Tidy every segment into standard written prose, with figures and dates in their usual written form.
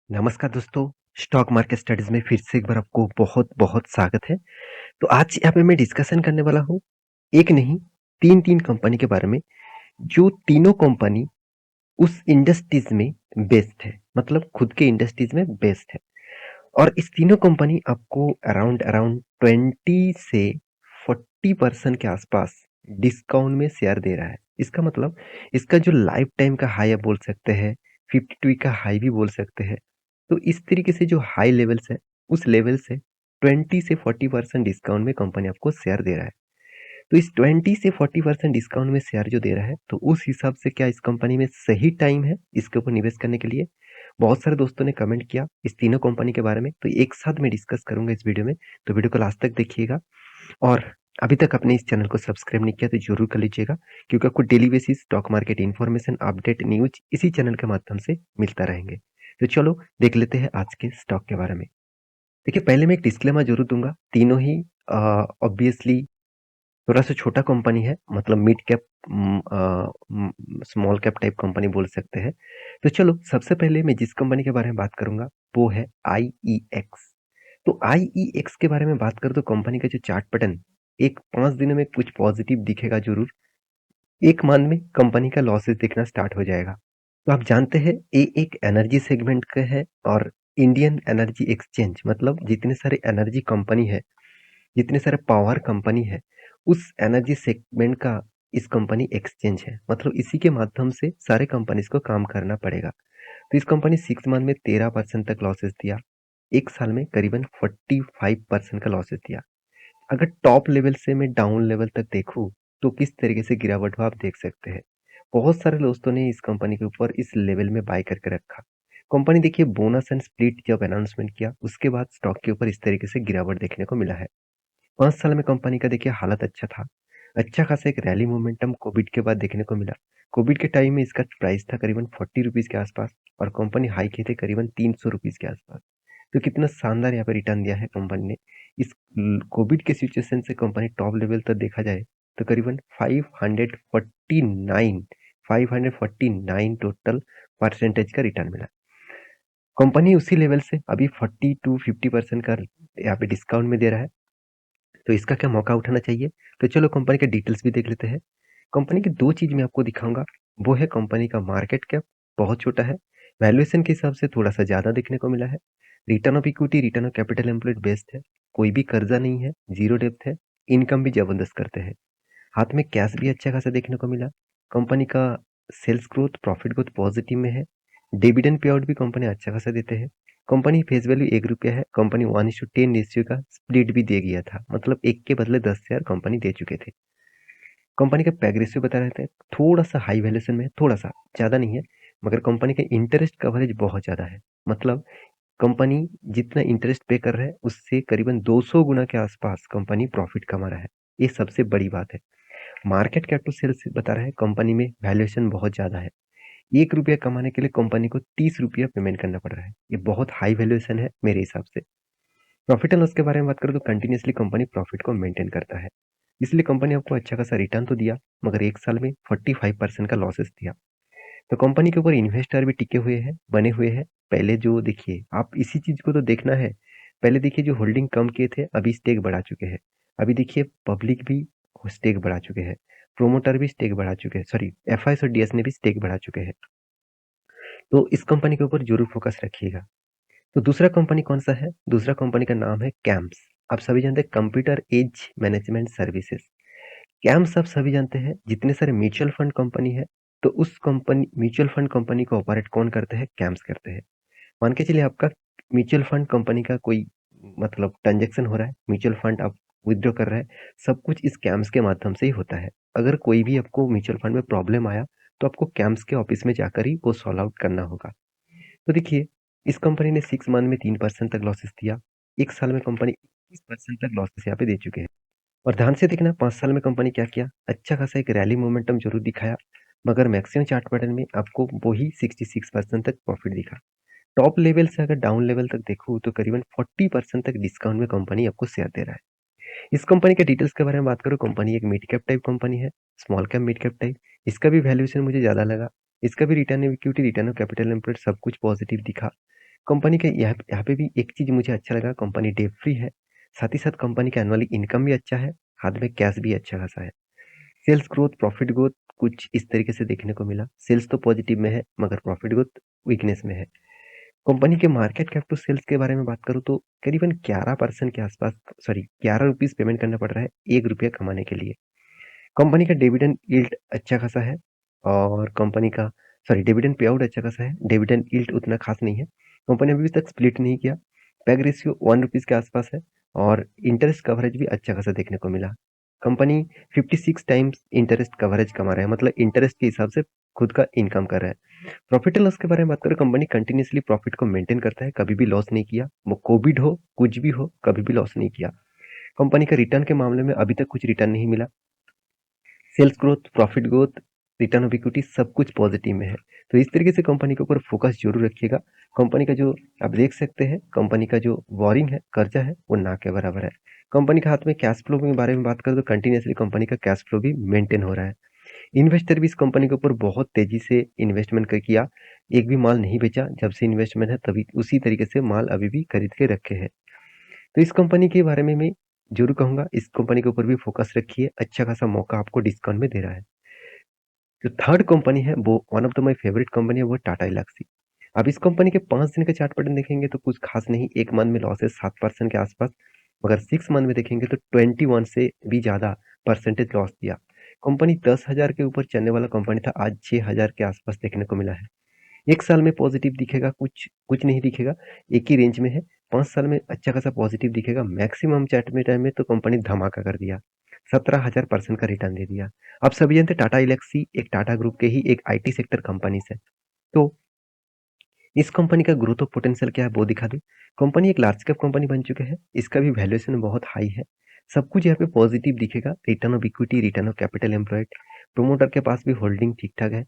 नमस्कार दोस्तों, stock market studies में फिर से एक बार आपको बहुत-बहुत स्वागत है। तो आज यहाँ पे मैं डिस्कशन करने वाला हूँ, एक नहीं 3-3 कंपनी के बारे में, जो तीनों कंपनी उस इंडस्ट्रीज़ में बेस्ट है, मतलब खुद के इंडस्ट्रीज़ में बेस्ट है। और इस तीनों कंपनी आपको अराउंड अराउंड 20 से 40% के आसपास डिस्काउंट में शेयर दे रहा है। इसका मतलब इसका जो लाइफ टाइम का हाई आप बोल सकते हैं, 52 वीक का हाई भी बोल सकते हैं। तो इस तरीके से जो हाई लेवल्स है, उस लेवल से 20 से 40% डिस्काउंट में कंपनी आपको शेयर दे रहा है। तो इस 20 से 40% डिस्काउंट में शेयर जो दे रहा है, तो उस हिसाब से क्या इस कंपनी में सही टाइम है इसके ऊपर निवेश करने के लिए? बहुत सारे दोस्तों ने कमेंट किया इस तीनों कंपनी के बारे में, तो एक साथ मैं डिस्कस करूंगा इस वीडियो में। तो वीडियो को लास्ट तक देखिएगा। और अभी तक आपने इस चैनल को सब्सक्राइब नहीं किया तो जरूर कर लीजिएगा, क्योंकि आपको daily basis stock market information, update, news इसी चैनल के माध्यम से मिलता रहेंगे। तो चलो देख लेते हैं आज के स्टॉक के बारे में। देखिए, पहले मैं एक डिस्क्लेमर जरूर दूंगा, तीनों ही ऑब्वियसली थोड़ा सा छोटा कंपनी है, मतलब mid cap small cap type company बोल सकते हैं। तो चलो सबसे पहले मैं जिस कंपनी के बारे में बात करूंगा वो है IEX। तो IEX के बारे में बात करूं तो कंपनी का जो चार्ट पैटर्न एक 5 दिनों में कुछ पॉजिटिव दिखेगा जरूर, एक मंथ में कंपनी का लॉसेस दिखना स्टार्ट हो जाएगा। तो आप जानते हैं ये एक एनर्जी सेगमेंट का है, और इंडियन एनर्जी एक्सचेंज मतलब जितने सारे एनर्जी कंपनी है, जितने सारे पावर कंपनी है, उस एनर्जी सेगमेंट का इस कंपनी एक्सचेंज है, मतलब इसी के माध्यम से सारे कंपनीज को काम करना पड़ेगा। तो इस कंपनी 6 मंथ में 13% तक लॉसेस दिया, एक साल में करीबन 45% का लॉसेस दिया। अगर टॉप लेवल से मैं डाउन लेवल तक देखूं तो किस तरीके से गिरावट हुआ आप देख सकते हैं। बहुत सारे दोस्तों ने इस कंपनी के ऊपर इस लेवल में बाय करके रखा। कंपनी देखिए बोनस एंड स्प्लिट जब अनाउंसमेंट किया उसके बाद स्टॉक के ऊपर इस तरीके से गिरावट देखने को मिला है। 5 साल में कंपनी का देखिए हालत अच्छा था, अच्छा खासा एक रैली मोमेंटम कोविड के बाद देखने को मिला। कोविड के टाइम में इसका प्राइस था करीबन 40 रुपीज के आसपास, और कंपनी हाई किए थे करीबन 300 रुपीज के आसपास। तो कितना शानदार यहाँ पे रिटर्न दिया है कंपनी ने। इस कोविड के सिचुएशन से कंपनी टॉप लेवल तक देखा जाए तो करीबन 549 टोटल परसेंटेज का रिटर्न मिला। कंपनी उसी लेवल से अभी 40 to 50% का यहाँ पे डिस्काउंट में दे रहा है। तो इसका क्या मौका उठाना चाहिए? तो चलो कंपनी के डिटेल्स भी देख लेते हैं। कंपनी की दो चीज मैं आपको दिखाऊंगा, वो है कंपनी का मार्केट कैप बहुत छोटा है, वैल्यूएशन के हिसाब से थोड़ा सा ज्यादा देखने को मिला है, return of equity, return of capital employed based है, कोई भी कर्जा नहीं है, जीरो डेप्थ है, इनकम भी जबरदस्त करते हैं, हाथ में कैश भी अच्छा खासा देखने को मिला। कंपनी का sales growth, profit growth positive में है। डिविडेंड पे आउट भी कंपनी अच्छा खासा देते हैं। कंपनी फेस वैल्यू 1 रुपया है। कंपनी 1:10 रेशियो का स्प्लिट भी दे गया था, मतलब एक के बदले 10 शेयर कंपनी दे चुके थे। कंपनी का पैग रेशियो बता रहे थे थोड़ा सा हाई वैल्यूएशन में है, थोड़ा सा ज्यादा नहीं है, मगर कंपनी का इंटरेस्ट कवरेज बहुत ज्यादा है। मतलब कंपनी जितना इंटरेस्ट पे कर रहा है उससे करीबन 200 गुना के आसपास कंपनी प्रॉफिट कमा रहा है। ये सबसे बड़ी बात है। मार्केट कैप टू सेल्स बता रहा है कंपनी में वैल्यूएशन बहुत ज्यादा है। 1 रुपया कमाने के लिए कंपनी को 30 रुपया पेमेंट करना पड़ रहा है। ये बहुत हाई वैल्यूएशन है मेरे हिसाब से। प्रॉफिट एंड लॉस के बारे में बात करें तो कंटिन्यूसली कंपनी प्रॉफिट को मेंटेन करता है, इसलिए कंपनी आपको अच्छा खासा रिटर्न तो दिया, मगर एक साल में 45% का लॉसेस दिया। तो कंपनी के ऊपर इन्वेस्टर भी टिके हुए हैं, बने हुए हैं। पहले जो देखिए, आप इसी चीज को तो देखना है। पहले देखिए जो होल्डिंग कम किए थे अभी स्टेक बढ़ा चुके हैं। अभी देखिए पब्लिक भी स्टेक बढ़ा चुके हैं, प्रोमोटर भी स्टेक बढ़ा चुके हैं, सॉरी एफआईएस और डीएस ने भी स्टेक बढ़ा चुके हैं। तो इस कंपनी के ऊपर जरूर फोकस रखिएगा। तो दूसरा कंपनी कौन सा है? दूसरा कंपनी का नाम है कैम्स। आप सभी जानते हैं computer age management services. CAMS आप सभी जानते हैं जितने सारे म्यूचुअल फंड कंपनी है, तो उस कंपनी म्यूचुअल फंड कंपनी को ऑपरेट कौन करते हैं? कैम्स करते हैं। मान के चलिए आपका म्यूचुअल फंड कंपनी का कोई मतलब ट्रांजेक्शन हो रहा है, म्यूचुअल फंड आप विथड्रॉ कर रहे हैं, सब कुछ इस कैम्स के माध्यम से ही होता है। अगर कोई भी आपको म्यूचुअल फंड में प्रॉब्लम आया तो आपको कैम्स के ऑफिस में जाकर ही वो सॉल्व आउट करना होगा। तो देखिए, इस कंपनी ने 6 मंथ में 3% तक लॉसेस दिया, एक साल में कंपनी 21% तक लॉसेस यहाँ पे दे चुके हैं। और ध्यान से देखना 5 साल में कंपनी क्या किया, अच्छा खासा एक रैली मोमेंटम जरूर दिखाया, मगर मैक्सिमम चार्ट पैटर्न में आपको वही 66% तक प्रॉफिट दिखा। टॉप लेवल से अगर डाउन लेवल तक देखूँ तो करीबन 40% तक डिस्काउंट में कंपनी आपको शेयर दे रहा है। इस कंपनी के डिटेल्स के बारे में बात करूँ, कंपनी एक मिड कैप टाइप कंपनी है, small cap mid cap type. इसका भी वैल्यूएशन मुझे ज्यादा लगा। इसका भी return of equity, return of capital employed सब कुछ पॉजिटिव दिखा। कंपनी के यहाँ पे भी एक चीज़ मुझे अच्छा लगा, कंपनी डेट फ्री है, साथ ही साथ कंपनी का एनुअली इनकम भी अच्छा है, हाथ में कैश भी अच्छा खासा है। सेल्स ग्रोथ, प्रॉफिट ग्रोथ कुछ इस तरीके से देखने को मिला। सेल्स तो पॉजिटिव में है, मगर प्रॉफिट ग्रोथ वीकनेस में है। कंपनी के मार्केट कैप टू सेल्स के बारे में बात करूँ तो करीबन 11% के आसपास, सॉरी 11 रुपीज़ पेमेंट करना पड़ रहा है ₹1 कमाने के लिए। कंपनी का डिविडेंड यील्ड अच्छा खासा है और कंपनी का, सॉरी, डिविडेंड पे आउट अच्छा खासा है, डिविडेंड यील्ड उतना खास नहीं है। कंपनी अभी तक स्प्लिट नहीं किया। पैग रेशियो 1 रुपीज़ के आसपास है और इंटरेस्ट कवरेज भी अच्छा खासा देखने को मिला। कंपनी 56 टाइम्स इंटरेस्ट कवरेज कमा रहा है, मतलब इंटरेस्ट के हिसाब से खुद का इनकम कर रहा है। प्रॉफिट एंड लॉस के बारे में बात करें, कंपनी कंटिन्यूअसली प्रॉफिट को मेंटेन करता है, कभी भी लॉस नहीं किया। वो कोविड हो, कुछ भी हो, कभी भी लॉस नहीं किया। कंपनी का रिटर्न के मामले में अभी तक कुछ रिटर्न नहीं मिला। Sales growth, profit growth, return of equity सब कुछ पॉजिटिव में है। तो इस तरीके से कंपनी के ऊपर फोकस जरूर रखिएगा। कंपनी का जो आप देख सकते हैं, कंपनी का जो बोरिंग है, कर्जा है, वो ना के बराबर है। कंपनी के हाथ में कैश फ्लो के बारे में बात करें तो कंटिन्यूसली कंपनी का कैश फ्लो भी मेंटेन हो रहा है। इन्वेस्टर भी इस कंपनी के ऊपर बहुत तेजी से इन्वेस्टमेंट किया। एक भी माल नहीं बेचा, जब से इन्वेस्टमेंट है तभी उसी तरीके से माल अभी भी खरीद के रखे हैं। तो इस कंपनी के बारे में मैं ज़रूर कहूँगा, इस कंपनी के ऊपर भी फ़ोकस रखिए, अच्छा खासा मौका आपको डिस्काउंट में दे रहा है। जो थर्ड कंपनी है, वो one of the my favourite company है, वो टाटा एल्क्सी। अब इस कंपनी के 5 दिन के चार्ट पैटर्न देखेंगे तो कुछ खास नहीं, 1 मंथ में लॉस है 7% के आसपास, मगर 6 मंथ में देखेंगे तो 21 से भी ज़्यादा परसेंटेज लॉस दिया। कंपनी 10,000 के ऊपर चलने वाला कंपनी था, आज 6,000 के आसपास देखने को मिला है। 1 साल में पॉजिटिव दिखेगा, कुछ कुछ नहीं दिखेगा, एक ही रेंज में है। 5 साल में अच्छा खासा पॉजिटिव दिखेगा। मैक्सिमम चार्ट में टाइम में तो कंपनी धमाका कर दिया, 17,000% का रिटर्न दे दिया। आप सभी जानते हैं टाटा एल्क्सी एक टाटा ग्रुप के ही एक आईटी सेक्टर कंपनी है। तो इस कंपनी का ग्रोथ ऑफ पोटेंशियल क्या है वो दिखा दूं। कंपनी एक लार्ज कैप कंपनी बन चुके हैं, इसका भी वैल्यूएशन बहुत हाई है। सब कुछ यहाँ पे पॉजिटिव दिखेगा, return of equity, return of capital employed, promoter के पास भी होल्डिंग ठीक ठाक है,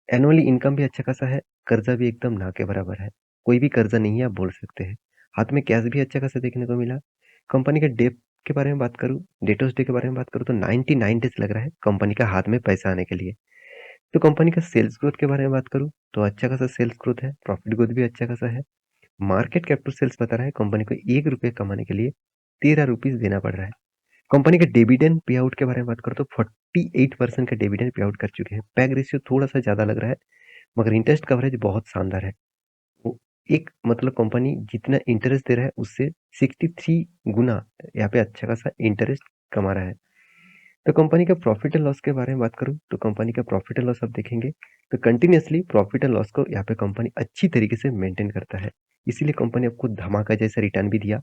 एनुअली इनकम भी अच्छा खासा है, कर्जा भी एकदम ना के बराबर है, कोई भी कर्जा नहीं है आप बोल सकते हैं। हाथ में कैश भी अच्छा खासा देखने को मिला। कंपनी के डेट के बारे में बात करूं, डेट ऑफ डे के बारे में बात करूं तो 99 डेज लग रहा है कंपनी का हाथ में पैसा आने के लिए। तो कंपनी का सेल्स ग्रोथ के बारे में बात करूं तो अच्छा खासा सेल्स ग्रोथ है, प्रॉफिट ग्रोथ भी अच्छा खासा है। मार्केट कैप टू सेल्स बता रहा है कंपनी को ₹1 कमाने के लिए 13 रुपीज देना पड़ रहा है। कंपनी के डिविडेंड पे आउट के बारे में बात करूं तो 48% का डिविडेंड पे आउट कर चुके हैं। पैग रेशियो थोड़ा सा ज्यादा लग रहा है, मगर इंटरेस्ट कवरेज बहुत शानदार है। वो एक, मतलब कंपनी जितना इंटरेस्ट दे रहा है उससे 63 गुना यहाँ पे अच्छा खासा इंटरेस्ट कमा रहा है। तो कंपनी का प्रॉफिट एंड लॉस के बारे में बात करूं तो कंपनी का प्रॉफिट एंड लॉस आप देखेंगे तो कंटिन्यूअसली प्रॉफिट एंड लॉस को यहाँ पे कंपनी अच्छी तरीके से मेंटेन करता है। इसीलिए कंपनी आपको धमाका जैसा रिटर्न भी दिया।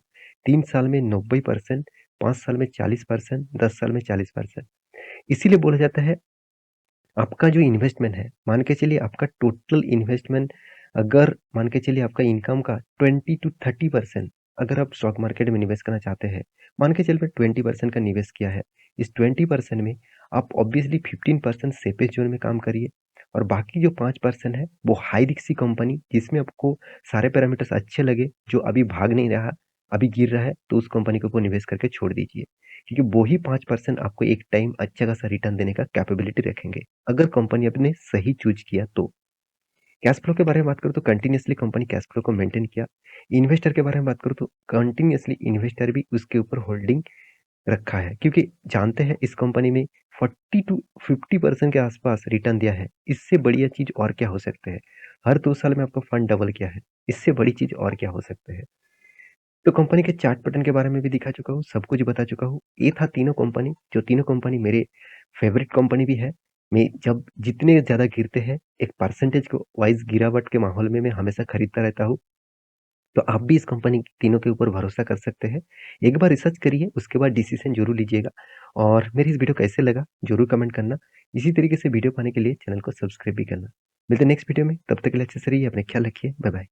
3 साल में 90%, 5 साल में 40%, 10 साल में 40%। इसीलिए बोला जाता है आपका जो इन्वेस्टमेंट है, मान के चलिए आपका टोटल इन्वेस्टमेंट, अगर मान के चलिए आपका इनकम का 20 to 30% अगर आप स्टॉक मार्केट में निवेश करना चाहते हैं, मान के चलिए 20% का निवेश किया है, इस 20% में आप ऑब्वियसली 15% सेफेस्ट जोन में काम करिए और बाकी जो 5% है वो हाई रिस्की कंपनी जिसमें आपको सारे पैरामीटर्स अच्छे लगे, जो अभी भाग नहीं रहा, अभी गिर रहा है, तो उस कंपनी के ऊपर निवेश करके छोड़ दीजिए, क्योंकि वो ही 5% आपको एक टाइम अच्छा खासा रिटर्न देने का कैपेबिलिटी रखेंगे, अगर कंपनी अपने सही चूज किया तो। कैश फ्लो के बारे में बात करूँ तो कंटिन्यूअसली कंपनी कैश फ्लो को मेंटेन किया। इन्वेस्टर के बारे में बात करूँ तो कंटिन्यूअसली इन्वेस्टर भी उसके ऊपर होल्डिंग रखा है, क्योंकि जानते हैं इस कंपनी में 40 to 50% के आसपास रिटर्न दिया है। इससे बढ़िया चीज और क्या हो सकते हैं। हर 2 साल में आपका फंड डबल किया है, इससे बड़ी चीज और क्या हो सकते हैं। तो कंपनी के चार्ट पैटर्न के बारे में भी दिखा चुका हूँ, सब कुछ बता चुका हूँ। ये था तीनों कंपनी, जो तीनों कंपनी मेरे फेवरेट कंपनी भी है। मैं जब जितने ज़्यादा गिरते हैं, एक परसेंटेज को वाइज़ गिरावट के माहौल में मैं हमेशा खरीदता रहता हूँ। तो आप भी इस कंपनी तीनों के ऊपर भरोसा कर सकते हैं। एक बार रिसर्च करिए, उसके बाद डिसीज़न ज़रूर लीजिएगा और मेरी इस वीडियो कैसे लगा, ज़रूर कमेंट करना। इसी तरीके से वीडियो पाने के लिए चैनल को सब्सक्राइब भी करना। मिलते हैं नेक्स्ट वीडियो में, तब तक के लिए अच्छे से रहिए, अपना ख्याल रखिए। Bye bye.